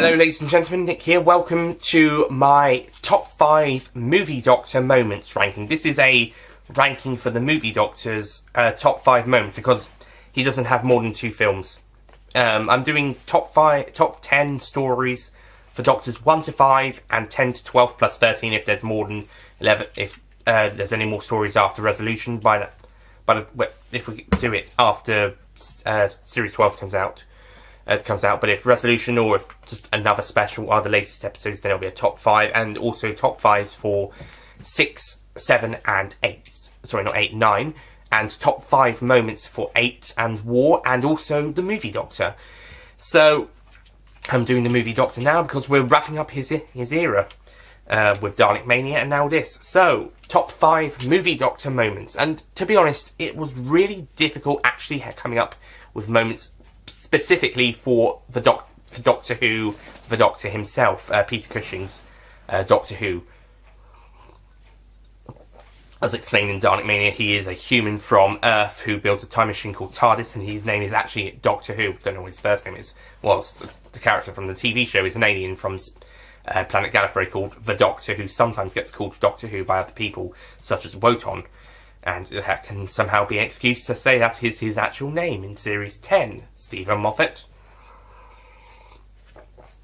Hello ladies and gentlemen, Nick here. Welcome to my top 5 Movie Doctor moments ranking. This is a ranking for the Movie Doctor's top 5 moments because he doesn't have more than 2 films. I'm doing top 10 stories for Doctors 1 to 5 and 10 to 12 plus 13 if there's more than 11, if there's any more stories after Resolution if we do it after Series 12 comes out. But if Resolution or if just another special are the latest episodes, then it'll be a top 5 and also top 5s for 6, 7 and 8. Sorry, not 8, 9. And top 5 moments for 8 and War and also the Movie Doctor. So, I'm doing the Movie Doctor now because we're wrapping up his era with Dalek Mania and now this. So, top 5 Movie Doctor moments. And to be honest, it was really difficult actually coming up with moments specifically for the Doctor Who, the Doctor himself, Peter Cushing's Doctor Who. As explained in Dalek Mania, he is a human from Earth who builds a time machine called TARDIS, and his name is actually Doctor Who. Don't know what his first name is. Well, the character from the TV show is an alien from planet Gallifrey called the Doctor, who sometimes gets called Doctor Who by other people, such as Wotan. And that can somehow be an excuse to say that is his actual name in Series 10, Stephen Moffat.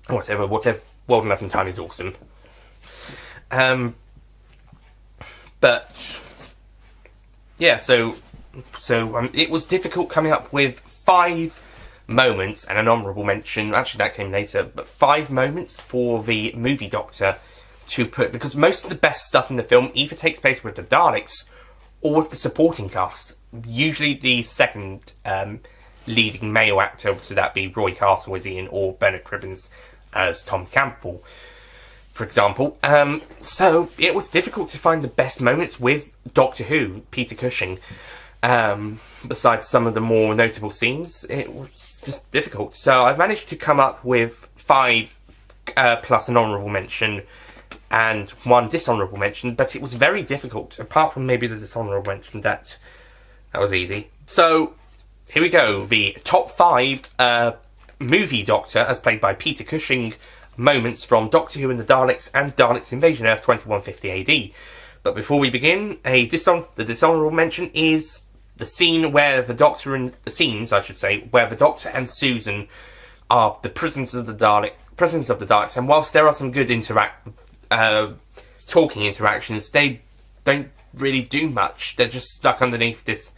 Whatever, World Enough and Time is awesome. But, yeah, so it was difficult coming up with 5 moments and an honourable mention, actually that came later, but 5 moments for the Movie Doctor to put, because most of the best stuff in the film either takes place with the Daleks or with the supporting cast. Usually the second leading male actor, so that be Roy Castle as Ian or Bernard Cribbins as Tom Campbell, for example. So it was difficult to find the best moments with Doctor Who, Peter Cushing. Besides some of the more notable scenes, it was just difficult. So I've managed to come up with 5 plus an honourable mention and 1 dishonourable mention, but it was very difficult, apart from maybe the dishonourable mention, that was easy. So, here we go, the top 5 Movie Doctor, as played by Peter Cushing, moments from Doctor Who and the Daleks and Daleks Invasion Earth 2150 AD. But before we begin, the dishonourable mention is the scene where the Doctor and where the Doctor and Susan are the prisoners of the Daleks, and whilst there are some good talking interactions, they don't really do much. They're just stuck underneath this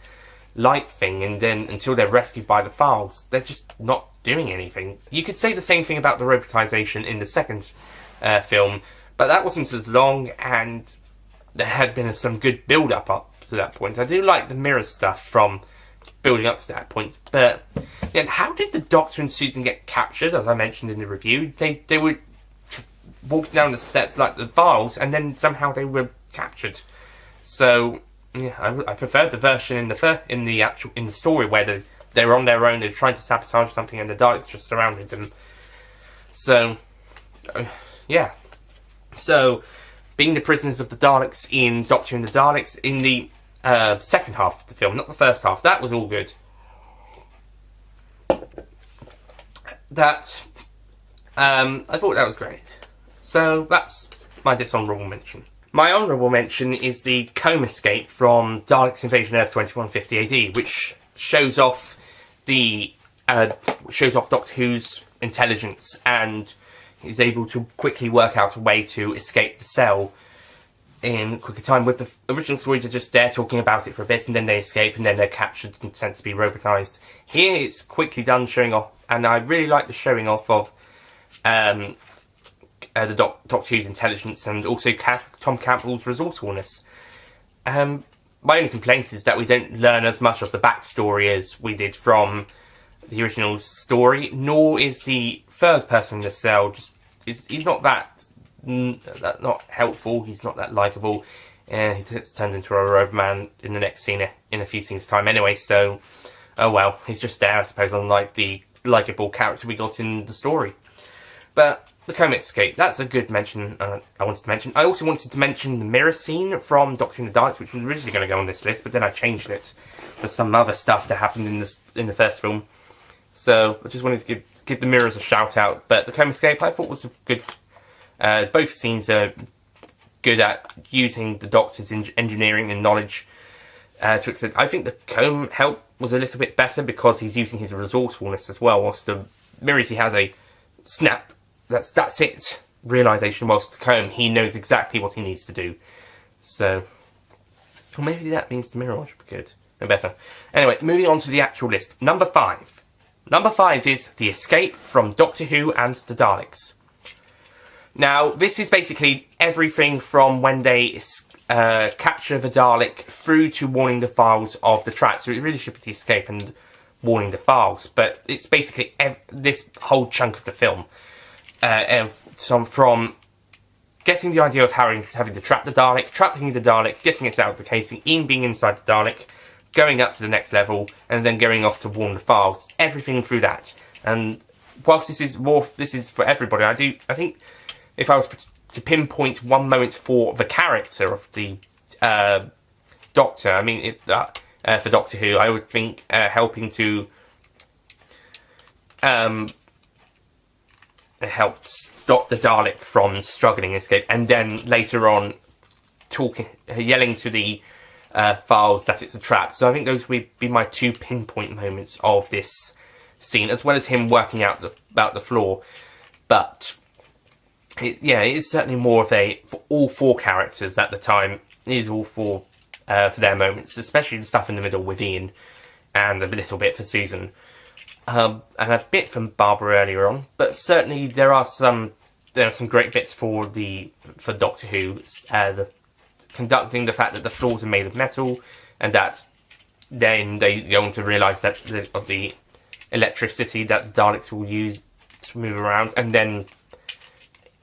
light thing, and then until they're rescued by the Files, they're just not doing anything. You could say the same thing about the robotisation in the second film, but that wasn't as long, and there had been some good build-up up to that point. I do like the mirror stuff from building up to that point, but yeah, how did the Doctor and Susan get captured? As I mentioned in the review, they were walking down the steps like the Files, and then somehow they were captured. So yeah, I preferred the version in the story where they were on their own, they were trying to sabotage something, and the Daleks just surrounded them. So yeah, so being the prisoners of the Daleks in Doctor and the Daleks in the second half of the film, not the first half, that was all good. I thought that was great. So that's my dishonourable mention. My honourable mention is the comb escape from Daleks Invasion Earth 2150 AD, which shows off Doctor Who's intelligence and is able to quickly work out a way to escape the cell in quicker time. With the original story, they're just there talking about it for a bit, and then they escape, and then they're captured and sent to be robotised. Here, it's quickly done, showing off, and I really like the showing off of the Doctor Who's intelligence and also Tom Campbell's resourcefulness. My only complaint is that we don't learn as much of the backstory as we did from the original story, nor is the third person in the cell he's not that not helpful, he's not that likeable. He gets turned into a robot man in the next scene, in a few scenes time anyway, so oh well, he's just there, I suppose, unlike the likeable character we got in the story. But the comb escape, that's a good mention I wanted to mention. I also wanted to mention the mirror scene from Doctor Who and the Daleks, which was originally going to go on this list, but then I changed it for some other stuff that happened in the first film. So I just wanted to give the mirrors a shout out. But the comb escape I thought was a good. Both scenes are good at using the Doctor's engineering and knowledge to extent. I think the comb help was a little bit better because he's using his resourcefulness as well. Whilst the mirrors, he has a snap. That's it. Realization. Whilst the comb, he knows exactly what he needs to do. So, or maybe that means the mirror should be good. No better. Anyway, moving on to the actual list. Number 5. Number 5 is the escape from Doctor Who and the Daleks. Now, this is basically everything from when they capture the Dalek through to warning the files of the track. So it really should be the escape and warning the files. But it's basically this whole chunk of the film. From getting the idea of having to trap the Dalek, trapping the Dalek, getting it out of the casing, Ian being inside the Dalek, going up to the next level, and then going off to warn the files. Everything through that. And whilst this is for everybody, I think if I was to pinpoint one moment for the character of the Doctor, I mean, for Doctor Who, I would think helping to help stop the Dalek from struggling escape, and then later on yelling to the files that it's a trap. So I think those would be my 2 pinpoint moments of this scene, as well as him working out about the floor. But it is certainly more of for all 4 characters at the time. It is all 4 for their moments, especially the stuff in the middle with Ian, and a little bit for Susan, and a bit from Barbara earlier on. But certainly there are some great bits for Doctor Who. Conducting the fact that the floors are made of metal, and that then they go on to realise that of the electricity that the Daleks will use to move around, and then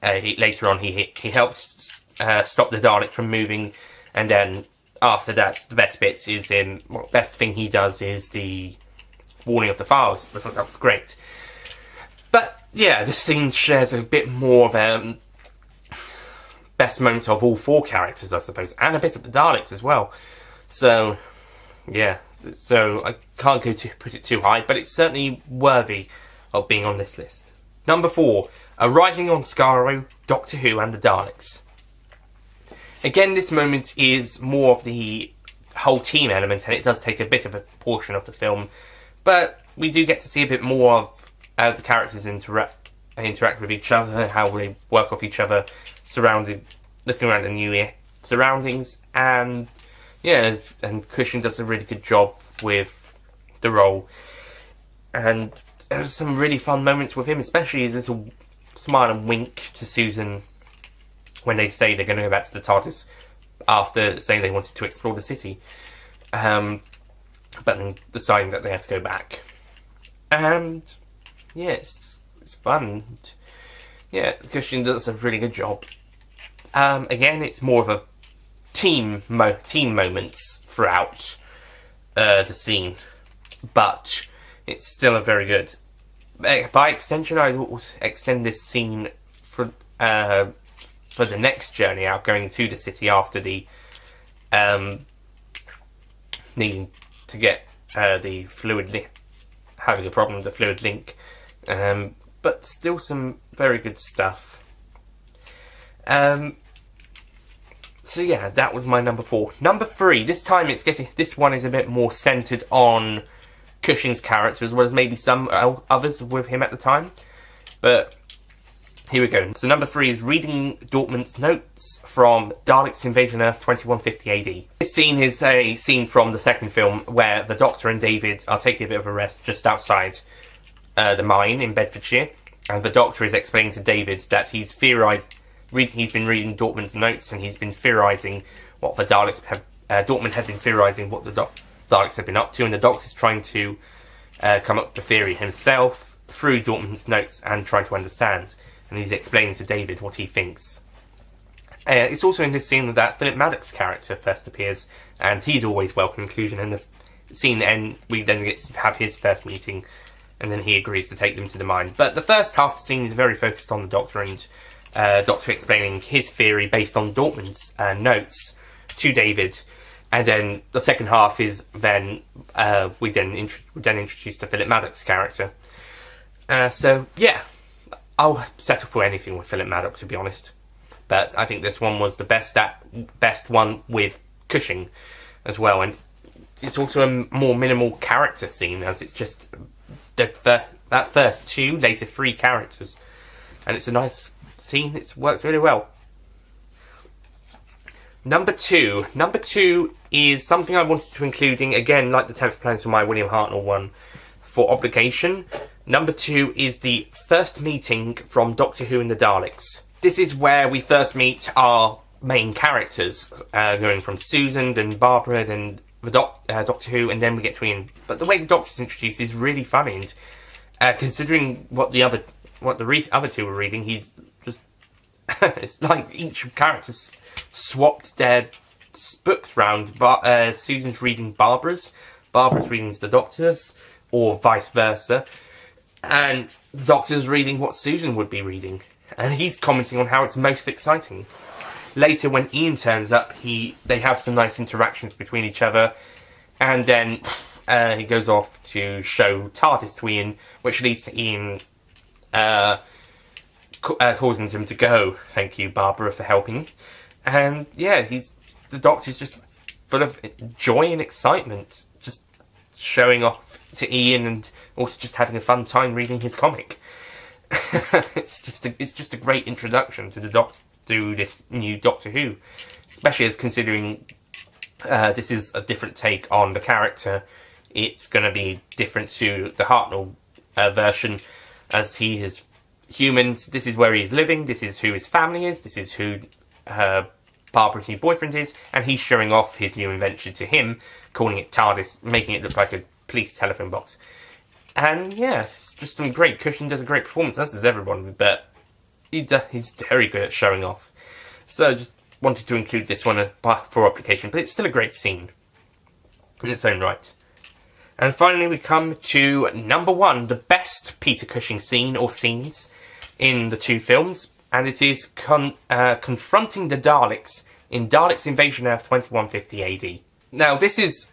later on he helps stop the Dalek from moving, and then after that the best bits is best thing he does is the warning of the files. I thought that was great. But yeah, this scene shares a bit more of best moments of all 4 characters, I suppose, and a bit of the Daleks as well. So yeah, so I can't put it too high, but it's certainly worthy of being on this list. Number 4, arriving on Skaro, Doctor Who and the Daleks. Again, this moment is more of the whole team element, and it does take a bit of a portion of the film, but we do get to see a bit more of the characters interact with each other, how they work off each other, looking around the new surroundings, and yeah, and Cushing does a really good job with the role, and there's some really fun moments with him, especially his little smile and wink to Susan when they say they're going to go back to the TARDIS after saying they wanted to explore the city, but then deciding that they have to go back. And yeah, it's fun. Yeah, Cushing does a really good job. Again, it's more of a team moments throughout the scene, but it's still a very good. By extension, I will extend this scene for the next journey out, going to the city after the needing to get the fluid having a problem with the fluid link, but still some very good stuff. So yeah, that was my number 4. Number 3, this one is a bit more centred on Cushing's character, as well as maybe some others with him at the time. But here we go. So number 3 is reading Dortmund's notes from Daleks Invasion Earth 2150 AD. This scene is a scene from the second film where the Doctor and David are taking a bit of a rest just outside the mine in Bedfordshire, and the Doctor is explaining to David that he's been reading Dortmund's notes, and he's been theorising what the Daleks have. Dortmund had been theorising what the Daleks have been up to, and the Doctor's trying to come up with a theory himself through Dortmund's notes and trying to understand. And he's explaining to David what he thinks. It's also in this scene that Philip Maddox's character first appears, and he's always welcome inclusion in the scene, and we then get to have his first meeting, and then he agrees to take them to the mine. But the first half of the scene is very focused on the Doctor, and Doctor explaining his theory based on Dortmund's notes to David, And then the second half is then we're then introduced to Philip Maddox's character. So yeah, I'll settle for anything with Philip Maddox, to be honest. But I think this one was the best one with Cushing as well, and it's also a more minimal character scene, as it's just that first 2, later 3 characters, and it's a nice scene. It works really well. Number two is something I wanted to include in, again, like the 10th Planet of my William Hartnell one, for obligation. Number 2 is the first meeting from Doctor Who and the Daleks. This is where we first meet our main characters, going from Susan, then Barbara, then the Doctor Who, and then we get to Ian. But the way the Doctor's introduced is really funny, and considering what the other two were reading, he's just it's like each character's swapped their books round. Susan's reading Barbara's reading the Doctor's, or vice versa, and the Doctor's reading what Susan would be reading, and he's commenting on how it's most exciting. Later, when Ian turns up, they have some nice interactions between each other, and then he goes off to show TARDIS to Ian, which leads to Ian causing him to go. Thank you, Barbara, for helping. And yeah, the Doctor's just full of joy and excitement, just showing off to Ian, and also just having a fun time reading his comic. It's just a great introduction to the Doctor, to this new Doctor Who, especially as considering this is a different take on the character. It's going to be different to the Hartnell version, as he is human. This is where he's living, this is who his family is, this is who Barbara's new boyfriend is, and he's showing off his new invention to him, calling it TARDIS, making it look like a police telephone box. And yeah, it's just some great. Cushing does a great performance, as does everyone, but he's very good at showing off. So just wanted to include this one for application, but it's still a great scene in its own right. And finally we come to number 1, the best Peter Cushing scene or scenes in the 2 films, and it is confronting the Daleks in Daleks Invasion Earth 2150 AD. Now this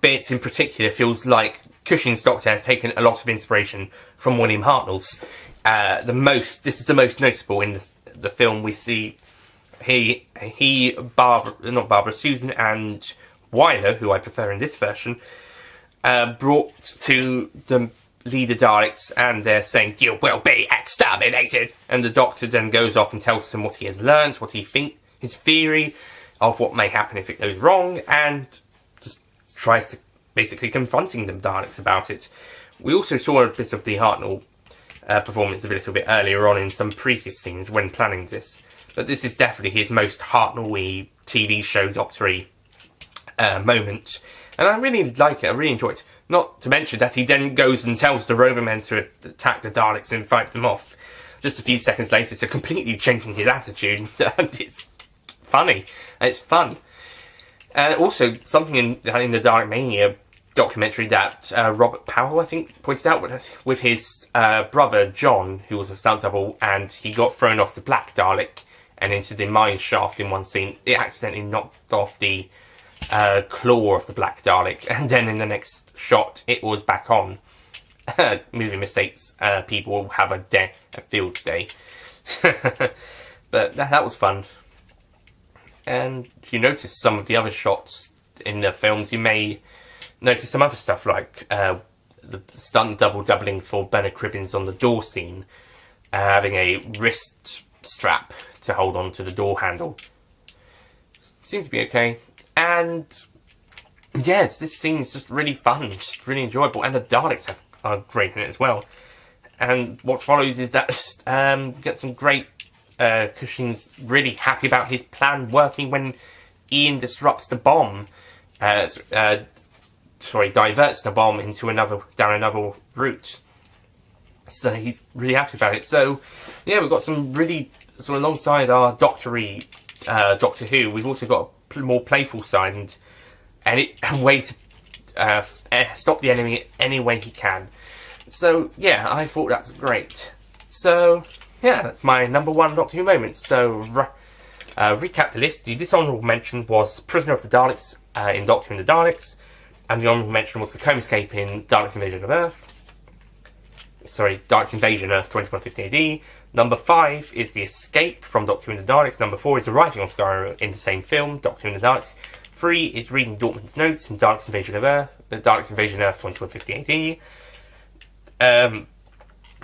bit in particular feels like Cushing's Doctor has taken a lot of inspiration from William Hartnell's. This is the most notable in the film. We see Susan and Wyler, who I prefer in this version, brought to the leader Daleks, and they're saying, "You will be exterminated." And the Doctor then goes off and tells them what he has learned, his theory of what may happen if it goes wrong, and just tries to basically confronting the Daleks about it. We also saw a bit of the Hartnell performance a little bit earlier on in some previous scenes when planning this, but this is definitely his most Hartnell-y TV show Doctor-y moment, and I really like it. I really enjoy it. Not to mention that he then goes and tells the Rovermen to attack the Daleks and fight them off just a few seconds later, so completely changing his attitude, and it's funny. It's fun. And also, something in the Dalek Mania documentary that Robert Powell, I think, pointed out with his brother John, who was a stunt double, and he got thrown off the Black Dalek and into the mine shaft in one scene. It accidentally knocked off the claw of the Black Dalek, and then in the next shot it was back on. Movie mistakes, people have a field day. But that was fun. And if you notice some of the other shots in the films, you may notice some other stuff, like the stunt double doubling for Bernard Cribbins on the door scene, having a wrist strap to hold on to the door handle. Seems to be okay. And yes, this scene is just really fun, just really enjoyable, and the Daleks are great in it as well. And what follows is that get some great Cushing's really happy about his plan working when Ian disrupts the bomb. Diverts the bomb down another route. So he's really happy about it. So yeah, we've got some really sort of alongside our Doctor Who. We've also got a more playful side and a way to stop the enemy any way he can. So yeah, I thought that's great. So yeah, that's my number 1 Doctor Who moment. So Recap the list. The dishonourable mention was Prisoner of the Daleks in Doctor Who and the Daleks, and the honourable mention was the Comb Escape in Daleks Invasion of Earth. Sorry, Daleks Invasion Earth 2150 AD. Number 5 is The Escape from Doctor Who and the Daleks. Number 4 is Arriving on Skaro in the same film, Doctor Who and the Daleks. 3 is Reading Dortmund's Notes in Daleks Invasion of Earth, Daleks Invasion Earth 2150 AD.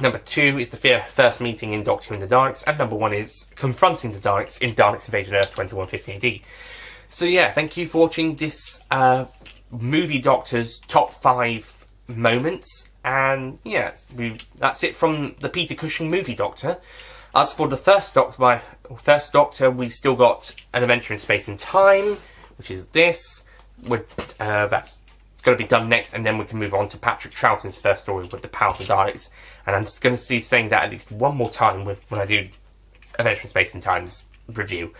Number 2 is the first meeting in Doctor Who and the Daleks, and number 1 is Confronting the Daleks in Daleks Invasion Earth 2150 AD. So yeah, thank you for watching this Movie Doctor's top 5 moments, and yeah, that's it from the Peter Cushing Movie Doctor. As for the first Doctor, we've still got An Adventure in Space and Time, which is this. That's going to be done next, and then we can move on to Patrick Troughton's first story with the Power of the Daleks. And I'm just going to be saying that at least one more time when I do Adventure in Space and Time's review.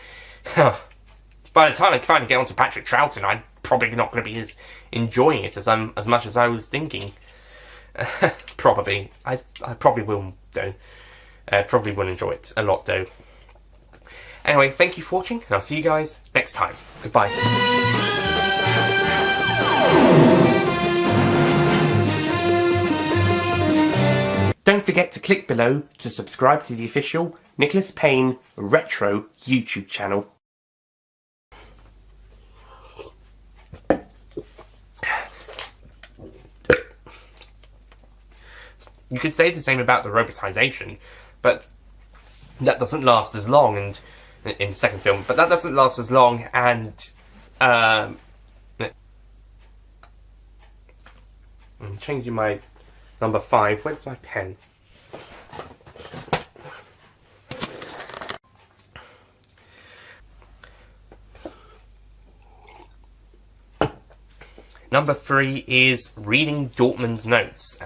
By the time I finally get onto Patrick Troughton, I'm probably not going to be as enjoying it as much as I was thinking. Probably. I probably will, though. Probably will enjoy it a lot, though. Anyway, thank you for watching, and I'll see you guys next time. Goodbye. Don't forget to click below to subscribe to the official Nicholas Payne Retro YouTube channel. You could say the same about the robotisation, but that doesn't last as long, and in the second film, but that doesn't last as long, and I'm changing my number 5. Where's my pen? Number 3 is Reading Dortmund's Notes.